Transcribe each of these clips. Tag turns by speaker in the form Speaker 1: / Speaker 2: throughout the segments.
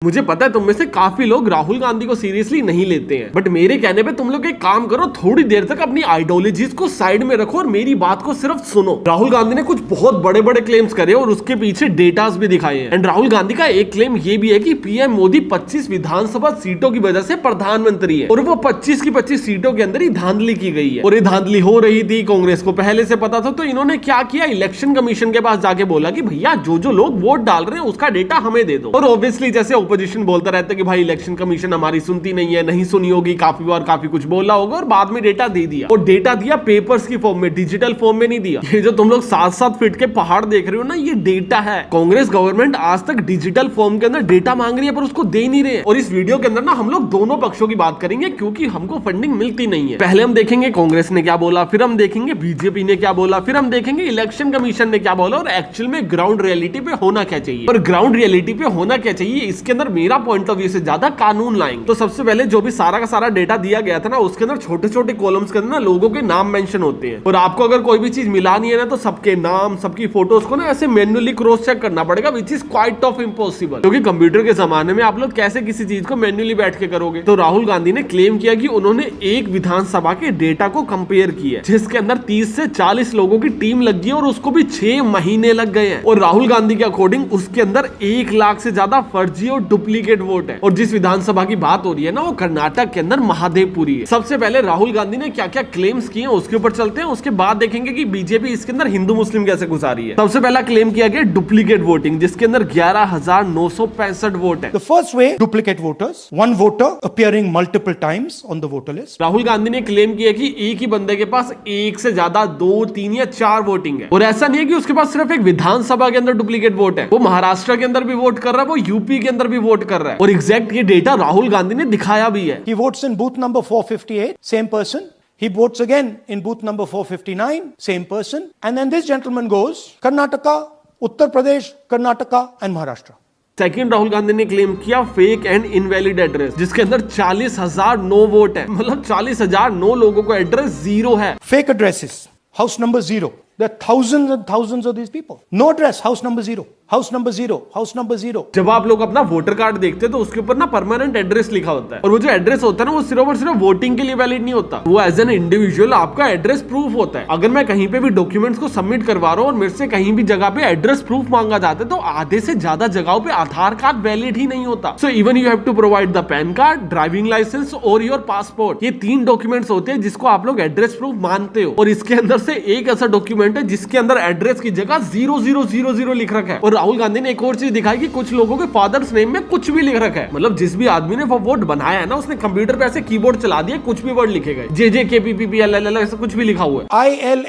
Speaker 1: मुझे पता है तुम में से काफी लोग राहुल गांधी को सीरियसली नहीं लेते हैं, बट मेरे कहने पे तुम लोग एक काम करो, थोड़ी देर तक अपनी आइडियोलॉजीज को साइड में रखो और मेरी बात को सिर्फ सुनो। राहुल गांधी ने कुछ बहुत बड़े बड़े क्लेम्स करे और उसके पीछे डेटास भी दिखाए हैं। एंड राहुल गांधी का एक क्लेम ये भी है कि पीएम मोदी 25 विधानसभा सीटों की वजह से प्रधानमंत्री है और वो 25 की 25 सीटों के अंदर ही धांधली की गई है। और ये धांधली हो रही थी, कांग्रेस को पहले से पता था, तो इन्होंने क्या किया, इलेक्शन कमीशन के पास जाके बोला कि भैया जो जो लोग वोट डाल रहे हैं उसका डेटा हमें दे दो। और ऑब्वियसली जैसे ऑपोजिशन बोलता रहता है कि भाई इलेक्शन कमीशन हमारी सुनती नहीं है, नहीं सुनी होगी, काफी बार काफी कुछ बोला होगा, और बाद में डेटा दे दिया। और डेटा दिया पेपर्स की फॉर्म में, डिजिटल फॉर्म में नहीं दिया। ये जो तुम लोग 7-7 फीट के पहाड़ देख रहे हो ना, ये डेटा है। कांग्रेस गवर्नमेंट आज तक डिजिटल फॉर्म के अंदर डेटा मांग रही है पर उसको दे नहीं रहे हैं। और इस वीडियो के अंदर ना हम लोग दोनों पक्षों की बात करेंगे क्योंकि हमको फंडिंग मिलती नहीं है। पहले हम देखेंगे कांग्रेस ने क्या बोला, फिर हम देखेंगे बीजेपी ने क्या बोला, फिर हम देखेंगे इलेक्शन कमीशन ने क्या बोला और एक्चुअल में ग्राउंड रियलिटी पे होना क्या चाहिए। और ग्राउंड रियलिटी पे होना क्या चाहिए इसके अंदर मेरा पॉइंट ऑफ व्यू से ज्यादा कानून लाएंगे। तो सबसे पहले जो भी सारा का सारा डेटा दिया गया था ना, उसके अंदर छोटे छोटे कॉलम्स के अंदर ना लोगों के नाम मेंशन होते हैं। और आपको अगर कोई भी चीज मिलानी है ना, तो सबके नाम, सबकी फोटोज को ना ऐसे मैन्युअली क्रॉस चेक करना पड़ेगा, which is quite of impossible. क्योंकि कंप्यूटर के जमाने में आप लोग कैसे किसी चीज को मैन्युअली बैठ के करोगे। तो राहुल गांधी ने क्लेम किया कि उन्होंने एक विधानसभा के डेटा को कंपेयर किया जिसके अंदर 30 से 40 लोगों की टीम लगी है और उसको भी 6 महीने लग गए हैं। और राहुल गांधी के अकॉर्डिंग उसके अंदर 1 लाख से ज्यादा फर्जी और डुप्लीकेट वोट है। और जिस विधानसभा की बात हो रही है ना, वो कर्नाटक के अंदर महादेवपुरी है। सबसे पहले राहुल गांधी ने क्या क्या क्लेम्स किए उसके ऊपर चलते हैं, उसके बाद देखेंगे कि बीजेपी इसके अंदर हिंदू मुस्लिम कैसे घुसा रही है। सबसे पहला क्लेम किया गया डुप्लीकेट वोटिंग, जिसके अंदर 11,965 वोट है।
Speaker 2: The first way, duplicate voters, one voter appearing multiple times on the voter list.
Speaker 1: Rahul Gandhi ने क्लेम किया कि एक ही बंदे के पास एक से ज्यादा 2, 3 या 4 वोटिंग है। और ऐसा नहीं है कि उसके पास सिर्फ एक विधानसभा के अंदर डुप्लीकेट वोट है, वो महाराष्ट्र के अंदर भी वोट कर रहा है, वो यूपी के अंदर भी वोट कर रहा है। और एग्जैक्ट ये डेटा राहुल गांधी ने दिखाया भी है।
Speaker 2: He votes in booth number 458, same person. He votes again in booth number 459, same person. And then this gentleman goes, Karnataka, Uttar Pradesh, Karnataka and Maharashtra.
Speaker 1: Second, Rahul Gandhi ने क्लेम किया फेक एंड इनवैलिड एड्रेस, जिसके अंदर 40,009 vote है। मतलब 40,009 लोगों को address 0 है।
Speaker 2: Fake addresses, house number 0. There are thousands and thousands of these people. No address, house number 0. House number 0, house number 0.
Speaker 1: जब आप लोग अपना वोटर कार्ड देखते हैं तो उसके ऊपर ना परमानेंट एड्रेस लिखा होता है। और वो जो एड्रेस होता है ना, वो सिर्फ और सिर्फ वोटिंग के लिए वैलिड नहीं होता, वो एज एन इंडिविजुअल आपका एड्रेस प्रूफ होता है। अगर मैं कहीं पे भी डॉक्यूमेंट्स को सबमिट करवा रहा हूँ और मेरे से कहीं भी जगह पे एड्रेस प्रूफ मांगा जाता है, तो आधे से ज्यादा जगहों पे आधार कार्ड वैलिड ही नहीं होता। So even you have to provide the PAN card, driving licence और योर पासपोर्ट। ये 3 डॉक्यूमेंट्स होते हैं जिसको आप लोग एड्रेस प्रूफ मानते हो। और इसके अंदर से एक ऐसा डॉक्यूमेंट है जिसके अंदर एड्रेस की जगह 0000 लिख रखा है। और राहुल गांधी ने एक और चीज दिखाई कि कुछ लोगों के फादर्स नेम में कुछ भी लिख रखा है। मतलब जिस भी आदमी ने वो वोट बनाया है ना, उसने कंप्यूटर पे ऐसे कीबोर्ड चला दिया, कुछ भी वर्ड लिखे गए, JJKPPPLLL ऐसा कुछ भी लिखा हुआ है।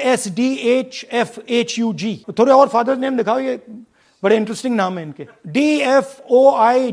Speaker 2: ILSDHFHUG। थोड़े और फादर्स नेम दिखाओ, ये बड़े इंटरेस्टिंग नाम है इनके। DFOIGOIDF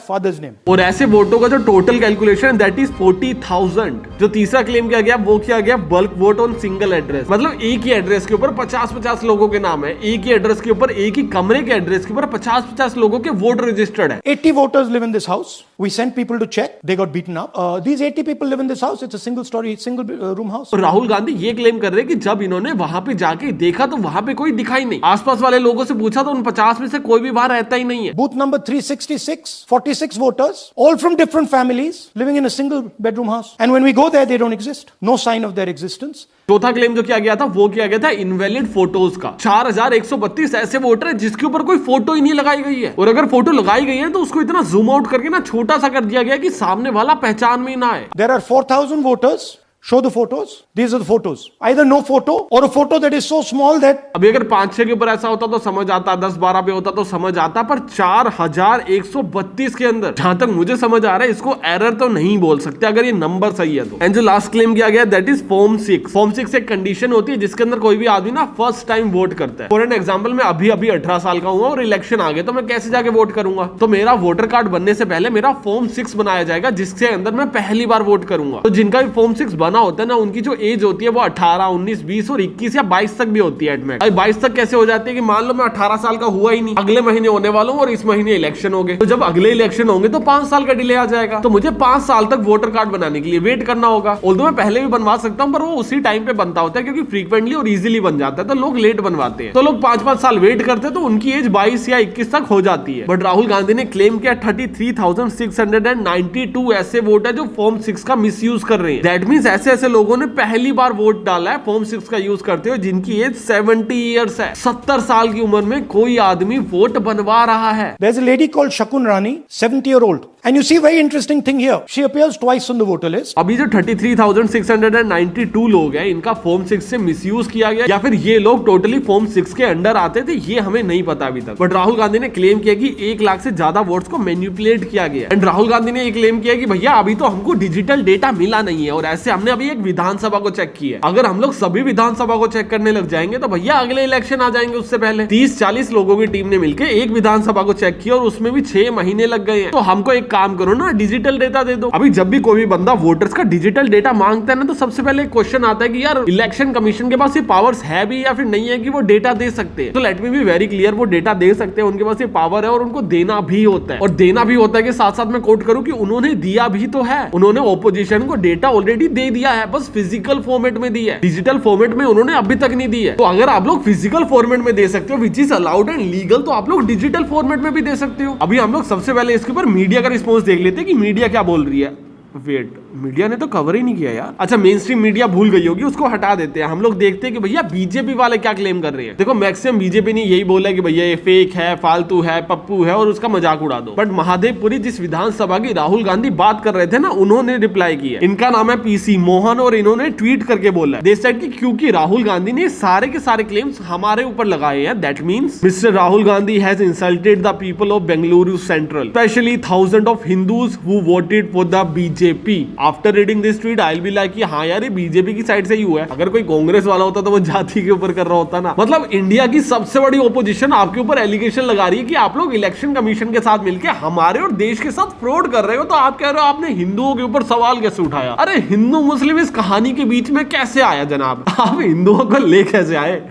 Speaker 2: father's name.
Speaker 1: और ऐसे वोटों का जो टोटल कैलकुलेशन दैट इज 40,000। जो तीसरा क्लेम किया गया वो किया गया bulk vote on single address. मतलब एक ही एड्रेस के ऊपर 50-50 लोगों के नाम है, एक ही एड्रेस के ऊपर, एक ही कमरे के एड्रेस के ऊपर 50-50 लोगों के वोट रजिस्टर्ड है।
Speaker 2: 80 voters live in this house. We sent people to check. They got beaten up. These 80 people live in this house. It's a single story, single room house.
Speaker 1: और राहुल गांधी ये क्लेम कर रहे हैं कि जब इन्होंने वहां पे जाके देखा तो वहां पे कोई दिखाई नहीं। आसपास वाले लोगों से पूछा तो उन 50 में से कोई भी वहां रहता ही नहीं है।
Speaker 2: Booth number 366, 46 voters, all from different families, living in a single bedroom house. And when we go there, they don't exist. No sign of their existence.
Speaker 1: चौथा क्लेम जो किया गया था वो किया गया था इनवैलिड फोटोज का। 4132 ऐसे वोटर है जिसके ऊपर कोई फोटो ही नहीं लगाई गई है। और अगर फोटो लगाई गई है तो उसको इतना जूम आउट करके ना छोटा सा कर दिया गया कि सामने वाला पहचान में ना आए।
Speaker 2: There are 4,000 voters. Show the photos. These are the photos. Either no photo or a photo that is so small that.
Speaker 1: अभी अगर 5-6 के ऊपर ऐसा होता तो समझ आता, 10-12 पे होता तो समझ आता, पर 4132 के अंदर जहां तक मुझे समझ आ रहा है इसको एरर तो नहीं बोल सकते अगर ये नंबर सही है तो। एंड जो लास्ट क्लेम किया गया दैट इज फॉर्म 6। फॉर्म 6 एक कंडीशन होती है जिसके अंदर कोई भी आदमी ना फर्स्ट टाइम वोट करता है। फॉर एन एग्जांपल, मैं अभी 18 साल का हूँ और इलेक्शन आ गए तो मैं कैसे जाके वोट करूंगा? तो मेरा वोटर कार्ड बनने से पहले मेरा फॉर्म 6 बनाया जाएगा जिसके अंदर मैं पहली बार वोट करूंगा। तो जिनका भी फॉर्म 6 बन बना होता है ना, उनकी जो एज होती है वो 18, 19, 20 और 21 या 22 तक भी होती है एटमेट। 22 तक कैसे हो जाती है कि मान लो मैं 18 साल का हुआ ही नहीं, अगले महीने होने वाला हूँ और इस महीने इलेक्शन हो गए, तो जब अगले इलेक्शन होंगे तो 5 साल का डिले आ जाएगा, तो मुझे 5 साल तक वोटर कार्ड बनाने के लिए वेट करना होगा। ऑल्दो मैं पहले भी बनवा सकता हूँ, पर वो उसी टाइम पे बनता होता है क्योंकि फ्रीक्वेंटली और इजीली बन जाता है, तो लोग लेट बनवाते हैं, तो लोग 5-5 साल वेट करते हैं, तो उनकी एज 22 या 21 तक हो जाती है। बट राहुल गांधी ने क्लेम किया 33,692 ऐसे वोट है जो फॉर्म 6 का मिसयूज कर रहे हैं। दैट मींस ऐसे लोगों ने पहली बार वोट डाला है फॉर्म 6 का यूज करते हुए जिनकी एज 70 ईयर्स है। 70 साल की उम्र में कोई आदमी वोट बनवा रहा है।
Speaker 2: There's a lady called Shakun Rani, 70-year-old. And you see very interesting thing here. She appears twice on the voter list.
Speaker 1: अभी जो 33,692 लोग हैं, इनका फॉर्म 6 से मिसयूज किया गया या फिर ये लोग टोटली फॉर्म 6 के अंडर आते थे, ये हमें नहीं पता अभी तक। बट राहुल गांधी ने क्लेम किया कि 1 लाख से ज्यादा वोट्स को मैनिपुलेट किया गया। एंड राहुल गांधी ने ये क्लेम किया कि भैया अभी तो हमको डिजिटल डेटा मिला नहीं है, और ऐसे हमने अभी एक विधानसभा को चेक किया है। अगर हम लोग सभी विधानसभा को चेक करने लग जाएंगे तो भैया अगले इलेक्शन आ जाएंगे उससे पहले। 30-40 लोगों की टीम ने मिलकर एक विधानसभा को चेक किया और उसमें भी 6 महीने लग गए हैं। तो हमको एक काम करो ना, डिजिटल डेटा दे दो। अभी जब भी कोई भी बंदा वोटर्स का डिजिटल डेटा मांगता है ना, तो सबसे पहले एक क्वेश्चन आता है कि यार इलेक्शन कमीशन के पास ये पावर्स है भी या फिर नहीं है कि वो डेटा दे सकते हैं। तो let me be very clear, वो डेटा दे सकते हैं, उनके पास ये पावर है और उनको देना भी होता है। और देना भी होता है कि साथ साथ मैं कोट करूं कि उन्होंने दिया भी तो है। उन्होंने ऑपोजिशन को डेटा ऑलरेडी दे दिया है, बस फिजिकल फॉर्मेट में दी है, डिजिटल फॉर्मेट में उन्होंने अभी तक नहीं दी है। तो अगर आप लोग फिजिकल फॉर्मेट में दे सकते हो which is allowed and legal, तो आप लोग डिजिटल फॉर्मेट में भी दे सकते हो। अभी हम लोग सबसे पहले इसके ऊपर मीडिया का रिस्पॉन्स देख लेते हैं कि मीडिया क्या बोल रही है। वेट, मीडिया ने तो कवर ही नहीं किया यार। अच्छा, मेन स्ट्रीम मीडिया भूल गई होगी, उसको हटा देते हैं। हम लोग देखते हैं कि भैया बीजेपी वाले क्या क्लेम कर रहे हैं। देखो मैक्सिमम बीजेपी ने यही बोला है कि भैया ये फेक है, फालतू है, पप्पू है और उसका मजाक उड़ा दो। बट महादेवपुरी जिस विधानसभा की राहुल गांधी बात कर रहे थे ना, उन्होंने रिप्लाई किया। इनका नाम है पीसी मोहन और इन्होंने ट्वीट करके बोला है, दे सेड कि क्योंकि राहुल गांधी ने सारे के सारे क्लेम्स हमारे ऊपर लगाए हैं, that means mister Rahul Gandhi has insulted the people of Bengaluru Central, specially thousand of Hindus who voted for the BJP. After reading this tweet I will be like कि हाँ यार ये बीजेपी की साइड से ही हुआ है। अगर कोई कांग्रेस वाला होता तो वो जाति के ऊपर कर रहा होता ना। मतलब इंडिया की सबसे बड़ी ओपोजिशन आपके ऊपर एलिगेशन लगा रही है कि आप लोग इलेक्शन कमीशन के साथ मिलकर हमारे और देश के साथ फ्रॉड कर रहे हो, तो आप कह रहे हो आपने हिंदुओं के ऊपर सवाल कैसे उठाया। अरे हिंदू मुस्लिम इस कहानी के बीच में कैसे आया जनाब, आप हिंदुओं को ले कैसे आए।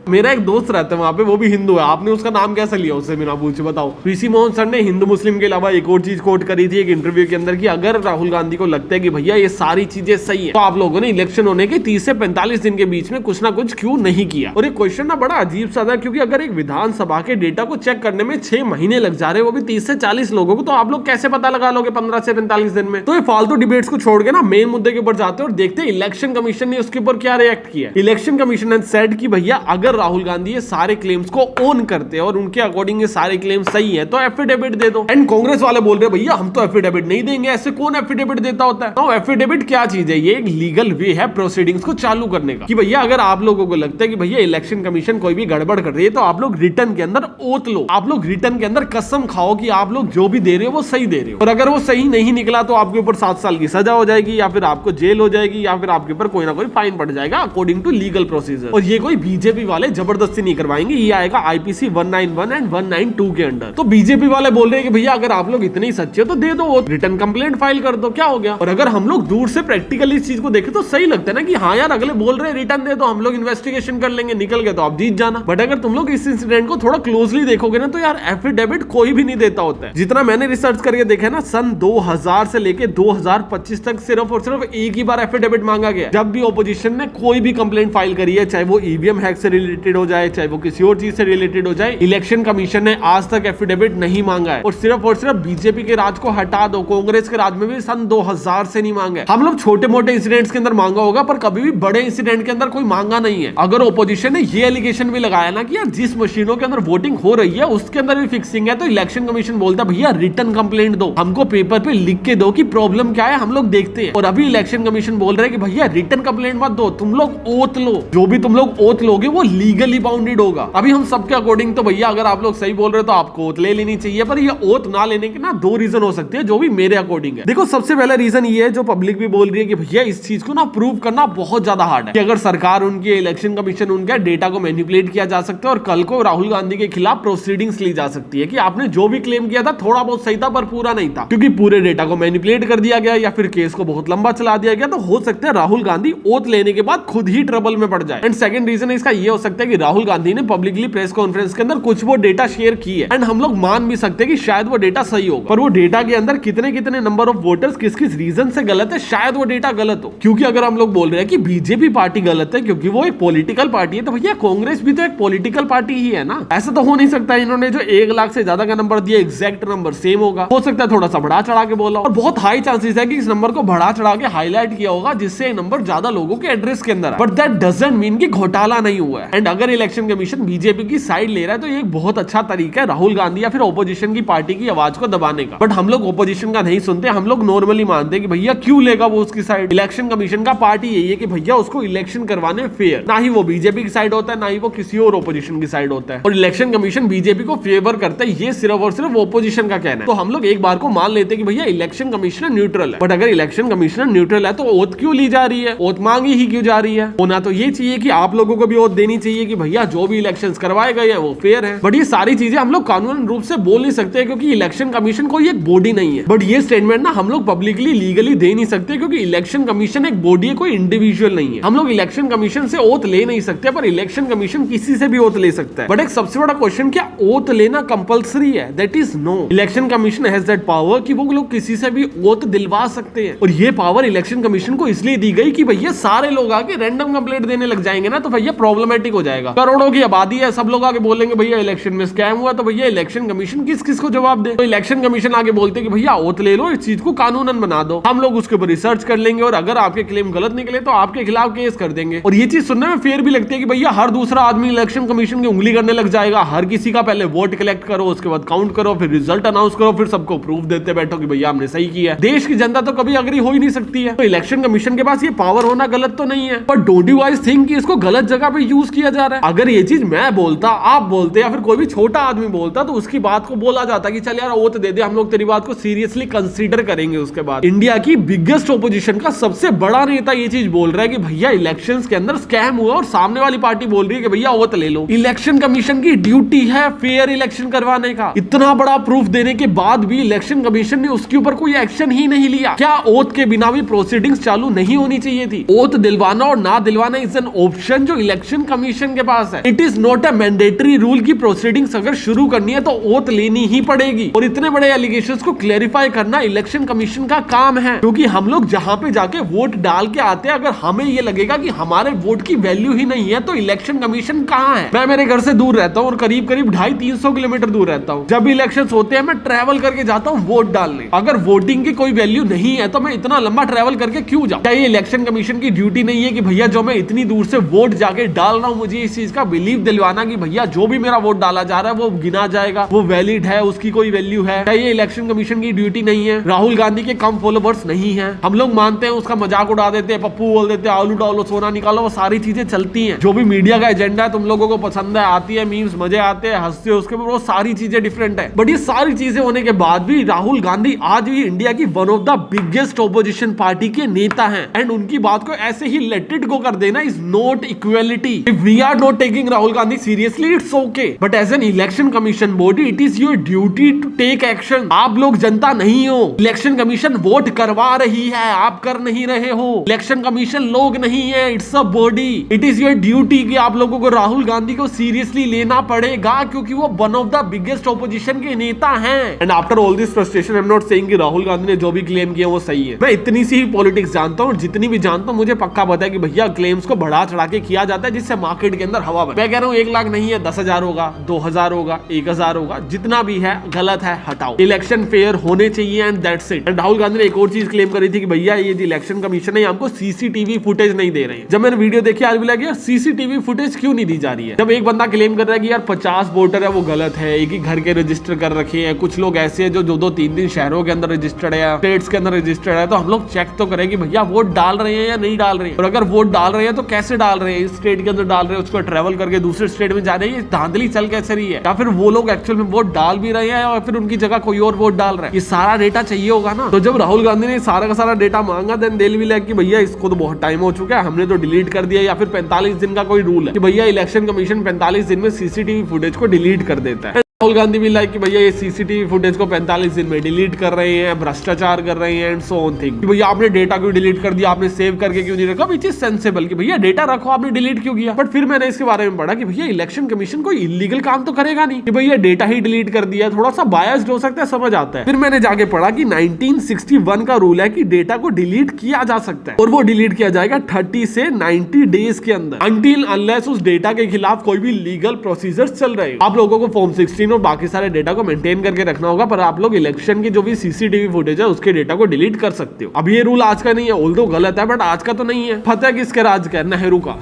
Speaker 1: मेरा एक दोस्त रहता है वहां पे, वो भी हिंदू है, आपने उसका नाम कैसे लिया उससे बिना पूछे, बताओ। पीसी मोहन सर ने हिंदू मुस्लिम के अलावा एक और चीज कोट करी थी एक इंटरव्यू के अंदर कि अगर राहुल गांधी को लगता है कि भैया ये सारी चीजें सही है, तो आप लोगों ने इलेक्शन होने के 30 से 45 दिन के बीच में कुछ ना कुछ क्यों नहीं किया। और ये क्वेश्चन ना बड़ा अजीब सा था, क्योंकि अगर एक विधानसभा के डेटा को चेक करने में 6 महीने लग जा रहे हैं, वो भी 30 से 40 लोगों को, तो आप लोग कैसे पता लगा लोगे 15 से 45 दिन में। तो ये फालतू डिबेट्स को छोड़ के ना मेन मुद्दे के ऊपर जाते हैं और देखते हैं इलेक्शन कमीशन ने उसके ऊपर क्या रिएक्ट किया। इलेक्शन कमीशन ने सेड कि भैया अगर राहुल गांधी ये सारे क्लेम्स को ओन करते हैं और उनके अकॉर्डिंग ये सारे क्लेम्स सही है तो एफिडेविट दे दो। एंड कांग्रेस वाले बोल रहे हैं भैया हम तो एफिडेविट नहीं देंगे, ऐसे कौन एफिडेविट देता होता है। तो एफिडेविट क्या चीज है, ये एक लीगल वे है प्रोसीडिंग्स को चालू करने का, कि भैया अगर आप लोगों को लगता है कि भैया इलेक्शन कमीशन कोई भी गड़बड़ कर रही है, तो आप लोग रिटर्न के अंदर ओथ लो, आप लोग रिटर्न के अंदर कसम खाओ कि आप लोग जो भी दे रहे हो वो सही दे रहे हो, और अगर वो सही नहीं निकला तो आपके ऊपर 7 साल की सजा हो जाएगी, या फिर आपको जेल हो जाएगी, या फिर आपके ऊपर कोई ना कोई फाइन पड़ जाएगा अकॉर्डिंग टू लीगल प्रोसीजर। और ये कोई बीजेपी वाले जबरदस्ती नहीं करवाएंगे, ये आएगा आईपीसी 191 एंड 192 के अंडर। तो बीजेपी वाले बोल रहे हैं कि भैया अगर आप लोग इतने ही सच्चे हो तो दे दो, रिटर्न कंप्लेंट फाइल कर दो, क्या हो गया। और अगर हम लोग दूर से प्रैक्टिकली इस चीज को देखें तो सही लगता है ना कि हाँ यार अगले बोल रहे हैं रिटर्न दे दो, हम लोग इन्वेस्टिगेशन कर लेंगे, निकल गए तो आप जीत जाना। बट अगर तुम लोग इस इंसिडेंट को थोड़ा क्लोजली देखोगे ना, तो यार एफिडेविट कोई भी नहीं देता होता है। जितना मैंने रिसर्च करके देखा ना, सन 2000 से लेके 2025 तक सिर्फ और सिर्फ एक ही बार एफिडेविट मांगा गया, जब भी ऑपोजिशन ने कोई भी कंप्लेंट फाइल करी है, चाहे वो ईवीएम हैक से रिलेटेड हो जाए, चाहे वो किसी और चीज से रिलेटेड हो जाए। इलेक्शन कमीशन ने आज तक एफिडेविट नहीं मांगा है, और सिर्फ बीजेपी के राज को हटा दो, कांग्रेस के राज में भी सन 2000 से नहीं मांगा है। हम लोग छोटे मोटे इंसिडेंट्स के अंदर मांगा होगा, पर कभी भी बड़े इंसिडेंट के अंदर कोई मांगा नहीं है। अगर ऑपोजिशन ने ये एलिगेशन भी लगाया ना कि यार जिस मशीनों के अंदर वोटिंग हो रही है उसके अंदर भी फिक्सिंग है, तो इलेक्शन कमीशन बोलता है भैया रिटर्न कंप्लेंट दो, हमको पेपर पे लिख के दो कि प्रॉब्लम क्या है, हम लोग देखते हैं। और अभी इलेक्शन कमीशन बोल रहे हैं कि भैया रिटर्न कंप्लेंट मत दो, तुम लोग ओथ लो, जो भी तुम लोग ओथ लोगे वो लीगली बाउंडेड होगा। अभी हम सबके अकॉर्डिंग तो भैया अगर आप लोग सही बोल रहे हो तो आपको ओथ ले लेनी चाहिए, पर ये ओथ ना लेने के ना दो रीजन हो सकते हैं जो भी मेरे अकॉर्डिंग है। देखो सबसे पहला रीजन ये है जो पब्लिक भी बोल रही है कि भैया इस चीज को ना प्रूव करना बहुत ज्यादा हार्ड है कि अगर सरकार उनकी, इलेक्शन कमीशन उनका डेटा को मैनिपुलेट किया जा सकता है और कल को राहुल गांधी के खिलाफ प्रोसीडिंग्स ली जा सकती है कि आपने जो भी क्लेम किया था थोड़ा बहुत सही था पर पूरा नहीं था, क्योंकि पूरे डेटा को मैनिपुलेट कर दिया गया या फिर केस को बहुत लंबा चला दिया गया। तो हो सकता है राहुल गांधी ओथ लेने के बाद खुद ही ट्रबल में पड़ जाए। एंड सेकंड रीजन इसका ये हो सकता है कि राहुल गांधी ने पब्लिकली प्रेस कॉन्फ्रेंस के अंदर कुछ वो डेटा शेयर की है एंड हम लोग मान भी सकते हैं कि शायद वो डेटा सही होगा, पर वो डेटा के अंदर कितने कितने नंबर ऑफ वोटर्स किस किस रीजन से गलत है, शायद वो डेटा गलत हो। क्योंकि अगर हम लोग बोल रहे हैं कि बीजेपी पार्टी गलत है क्योंकि वो एक पॉलिटिकल पार्टी है, तो भैया कांग्रेस भी तो एक पॉलिटिकल पार्टी ही है ना। ऐसा तो हो नहीं सकता इन्होंने जो 1 लाख से ज्यादा का नंबर दिया एग्जैक्ट नंबर सेम होगा। हो सकता है थोड़ा सा बढ़ा चढ़ा के बोला, और बहुत हाई चांसेस है कि इस नंबर को बढ़ा चढ़ा के हाईलाइट किया होगा जिससे नंबर ज्यादा लोगों के एड्रेस के अंदर है, बट दैट डजंट मीन कि घोटाला नहीं हुआ है। एंड अगर इलेक्शन कमीशन बीजेपी की साइड ले रहा है तो ये एक बहुत अच्छा तरीका है राहुल गांधी या फिर ओपोजिशन की पार्टी की आवाज को दबाने का। बट हम लोग ओपोजिशन का नहीं सुनते, हम लोग नॉर्मली मानते हैं कि भैया क्यों लेगा वो उसकी साइड। इलेक्शन कमीशन का पार्टी यही है कि भैया उसको इलेक्शन करवाने फेयर, ना ही वो बीजेपी की साइड होता है ना ही वो किसी और ओपोजिशन की साइड होता है। और इलेक्शन कमीशन बीजेपी को फेवर करता है, ये सिर्फ और सिर्फ ओपोजिशन का कहना है। तो हम लोग एक बार को मान लेते हैं कि भैया इलेक्शन कमिश्नर न्यूट्रल है, बट अगर इलेक्शन कमिश्नर न्यूट्रल है तो ओथ क्यों ली जा रही है, ओथ मांगी ही क्यों जा रही है। होना तो ये चाहिए कि आप लोगों को भी ओथ देनी चाहिए कि भैया जो भी इलेक्शंस करवाए गए हैं वो फेयर है। बट ये सारी चीजें हम लोग कानूनी रूप से बोल नहीं सकते क्योंकि इलेक्शन कमीशन कोई एक बॉडी नहीं है। बट ये स्टेटमेंट ना हम लोग पब्लिकली लीगली दे नहीं सकते क्योंकि इलेक्शन कमीशन एक बॉडी है, कोई इंडिविजुअल नहीं है। हम लोग इलेक्शन कमीशन से ओथ ले नहीं सकते, पर इलेक्शन कमीशन किसी से भी ओथ ले सकता है। बट एक सबसे बड़ा क्वेश्चन, क्या ओथ लेना कंपलसरी है? That is no. Election Commission has that power कि वो लोग किसी से भी ओथ दिलवा सकते हैं, और ये पावर इलेक्शन कमीशन को इसलिए दी गई कि भैया सारे लोग आके रैंडम कंप्लेंट देने लग जाएंगे ना तो भैया प्रॉब्लमेटिक हो जाएगा। करोड़ों की आबादी है, सब लोग आके बोलेंगे भैया इलेक्शन में स्कैम हुआ, तो भैया इलेक्शन कमीशन किस किस को जवाब दे। तो इलेक्शन कमीशन आगे बोलते कि भैया ओथ ले लो, इस चीज को कानूनन बना दो, हम लोग उसके ऊपर रिसर्च कर लेंगे और अगर आपके क्लेम गलत निकले तो आपके खिलाफ केस कर देंगे। और ये चीज सुनने में फेयर भी लगती है कि भैया हर दूसरा आदमी इलेक्शन कमीशन की उंगली करने लग जाएगा, हर किसी का पहले वोट कलेक्ट करो, उसके बाद काउंट करो, फिर रिजल्ट अनाउंस करो, फिर सबको प्रूफ देते बैठो कि भैया हमने सही किया है। देश की जनता तो कभी अग्री हो ही नहीं सकती है। तो इलेक्शन कमीशन के पास ये पावर होना गलत तो नहीं है, पर डोंट यू गाइस थिंक कि इसको गलत जगह पे यूज किया जा रहा है। अगर ये चीज मैं बोलता, आप बोलते या फिर कोई भी छोटा आदमी बोलता तो उसकी बात को बोला जाता कि चल यार ओथ दे दे, हम लोग तेरी बात को सीरियसली कंसीडर करेंगे। उसके बाद इंडिया की बिगेस्ट ओपोजिशन का सबसे बड़ा नेता ये चीज बोल रहा है कि भैया इलेक्शंस के अंदर स्कैम हुआ और सामने वाली पार्टी बोल रही है कि भैया ओथ ले लो। इलेक्शन कमीशन की ड्यूटी है फेयर इलेक्शन करवाने का। इतना बड़ा प्रूफ देने के बाद भी इलेक्शन कमीशन ने उसके ऊपर कोई एक्शन ही नहीं लिया। क्या ओथ के बिना भी प्रोसीडिंग्स चालू नहीं होनी चाहिए थी? ओथ दिलवाना और ना दिलवाना इज एन ऑप्शन जो इलेक्शन कमीशन के पास है। It is not a mandatory rule की प्रोसीडिंग्स अगर शुरू करनी है तो ओथ लेनी ही पड़ेगी। और इतने बड़े एलिगेशंस को क्लैरिफाई करना इलेक्शन कमीशन का काम है, क्योंकि हम लोग जहां पे जाके वोट डाल के आते हैं, अगर हमें ये लगेगा कि हमारे वोट की वैल्यू ही नहीं है तो इलेक्शन कमीशन कहां है? मैं मेरे घर से दूर रहता हूं और करीब करीब 250-300 किलोमीटर दूर रहता हूं। जब भी इलेक्शंस होते हैं मैं ट्रैवल करके जाता हूं वोट डालने। अगर वोटिंग की कोई वैल्यू नहीं है तो मैं इतना लंबा ट्रैवल करके क्यों जाऊं? क्या ये इलेक्शन कमीशन की ड्यूटी नहीं है कि भैया जो मैं इतनी दूर से वोट जाके डाल रहा हूं मुझे इस चीज का बिलीव दिलवाना कि भैया जो भी मेरा वोट डाला जा रहा है वो गिना जाएगा, वो वैलिड है, उसकी कोई वैल्यू है? क्या ये इलेक्शन कमीशन की ड्यूटी नहीं है? राहुल गांधी के कम फॉलोवर्स नहीं है, हम लोग मानते हैं, उसका मजाक उड़ा देते हैं, पप्पू बोल देते हैं, आलू डालो सोना निकालो, वो सारी चीजें चलती हैं। जो भी मीडिया का एजेंडा है तुम लोगों को पसंद है, आती है, मीम्स मजे आते हैं, हंसते हो, उसके ऊपर वो सारी चीजें डिफरेंट है। बट ये सारी चीजें होने के बाद भी राहुल गांधी आज भी इंडिया की one of the biggest opposition party के नेता हैं, एंड उनकी बात को ऐसे ही लेट इट गो कर देना is not equality. If we are not taking Rahul Gandhi seriously it's okay, but as an election commission body it is your duty to take action. आप लोग जनता नहीं हो, इलेक्शन कमीशन वोट करवा रही है, आप कर नहीं रहे हो। इलेक्शन कमीशन लोग नहीं है, it's a body. It is your duty कि आप लोगों को राहुल गांधी को सीरियसली लेना पड़ेगा क्योंकि वो one of the biggest opposition के नेता हैं। And after all this frustration I am not saying कि राहुल गांधी ने जो भी क्लेम किया वो सही है। मैं इतनी सी ही पॉलिटिक्स जानता हूँ, जितनी भी जानता हूँ मुझे पक्का पता है कि भैया क्लेम्स को बढ़ा चढ़ा के किया जाता है जिससे मार्केट के अंदर हवा बने। मैं कह रहा हूँ 1 लाख नहीं है, 10,000 होगा, 2,000 होगा, 1,000 होगा, जितना भी है गलत है, हटाओ। इलेक्शन फेयर होने चाहिए and that's it. And Rahul Gandhi ने एक और चीज क्लेम करी थी कि भैया ये इलेक्शन कमीशन है हमको सीसीटीवी फुटेज नहीं दे रहे हैं। जब मैंने वीडियो देखी आज भी लगा यार सीसीटीवी फुटेज क्यों नहीं दी जा रही है? जब एक बंदा क्लेम कर रहा है कि यार 50 वोटर है वो गलत है, एक ही घर के रजिस्टर कर रखे हैं, कुछ लोग ऐसे हैं जो 2-2, 3-3 शहरों के अंदर रजिस्टर्ड है, स्टेट्स के अंदर रजिस्टर्ड है, तो हम लोग चेक तो करें कि भैया वोट डाल रहे हैं या नहीं डाल रहे हैं। और अगर वोट डाल रहे हैं तो कैसे डाल रहे हैं, इस स्टेट के अंदर डाल रहे हैं उसको ट्रेवल करके दूसरे स्टेट में जा रहे हैं, ये धांधली चल कैसे रही है? या फिर वो लोग एक्चुअल में वोट डाल भी रहे हैं और फिर उनकी जगह कोई और वोट डाल रहा है? ये सारा डेटा चाहिए होगा ना। तो जब राहुल गांधी ने सारा का सारा डेटा मांगा, देन दिल भी लगा कि भैया इसको तो बहुत टाइम हो चुका है, हमने तो डिलीट कर दिया। या फिर 45 दिन का कोई रूल है कि भैया इलेक्शन कमीशन 45 दिन में सीसीटीवी फुटेज को डिलीट कर देता है। राहुल गांधी भी लाइक कि भैया ये सीसीटीवी फुटेज को 45 दिन में डिलीट कर रहे हैं, भ्रष्टाचार कर रहे हैं एंड सो ऑन थिंग। कि भैया आपने डेटा क्यों डिलीट कर दिया, आपने सेव करके क्यों नहीं रखा? विच इज सेंसिबल कि भैया डेटा रखो, आपने डिलीट क्यों किया? बट फिर मैंने इसके बारे में पढ़ा कि भैया इलेक्शन कमीशन कोई इलीगल काम तो करेगा नहीं कि भैया डेटा ही डिलीट कर दिया, थोड़ा सा बायस्ड हो सकता है, समझ आता है। फिर मैंने जाके पढ़ा कि 1961 का रूल है कि डेटा को डिलीट किया जा सकता है और वो डिलीट किया जाएगा 30 से 90 डेज के अंदर, अनटिल अनलेस उस डेटा के खिलाफ कोई भी लीगल प्रोसीजर्स चल रहे हैं। आप लोगों को फॉर्म 16 और बाकी सारे डेटा को मेंटेन करके रखना होगा, पर आप लोग इलेक्शन की जो भी सीसीटीवी फुटेज है उसके डेटा को डिलीट कर सकते हो। अब ये रूल आज का नहीं है, ऑल्दो गलत है बट आज का तो नहीं है। पता है किसके राज का है? नेहरू का।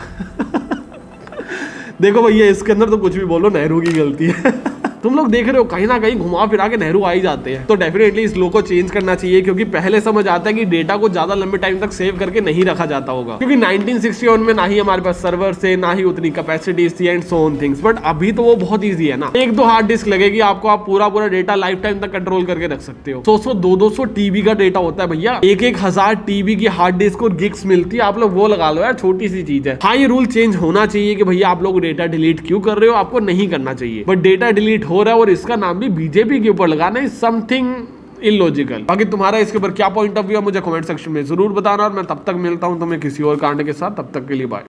Speaker 1: देखो भैया इसके अंदर तो कुछ भी बोलो, नेहरू की गलती है। तुम लोग देख रहे हो कहीं ना कहीं घुमा फिरा के नेहरू आ ही जाते हैं। तो डेफिनेटली इस लॉ को चेंज करना चाहिए, क्योंकि पहले समझ आता है कि डेटा को ज्यादा लंबे टाइम तक सेव करके नहीं रखा जाता होगा, क्योंकि 1961 में ना ही हमारे पास सर्वर से ना ही उतनी कैपेसिटी थी and so on things. But अभी तो वो बहुत ईजी है ना, 1-2 हार्ड डिस्क लगेगी आपको, आप पूरा डेटा लाइफ टाइम तक कंट्रोल करके रख सकते हो। 100 200 टीबी का डेटा होता है भैया, 1000 टीबी की हार्ड डिस्क और गिग्स मिलती है, आप लोग वो लगा लो यार, छोटी सी चीज है। हाँ ये रूल चेंज होना चाहिए कि भैया आप लोग डेटा डिलीट क्यों कर रहे हो, आपको नहीं करना चाहिए। बट डेटा डिलीट हो रहा है और इसका नाम भी बीजेपी के ऊपर लगाना है, समथिंग इलॉजिकल। बाकी तुम्हारा इसके ऊपर क्या पॉइंट ऑफ व्यू है मुझे कमेंट सेक्शन में जरूर बताना, और मैं तब तक मिलता हूं तुम्हें किसी और कांड के साथ। तब तक के लिए बाय।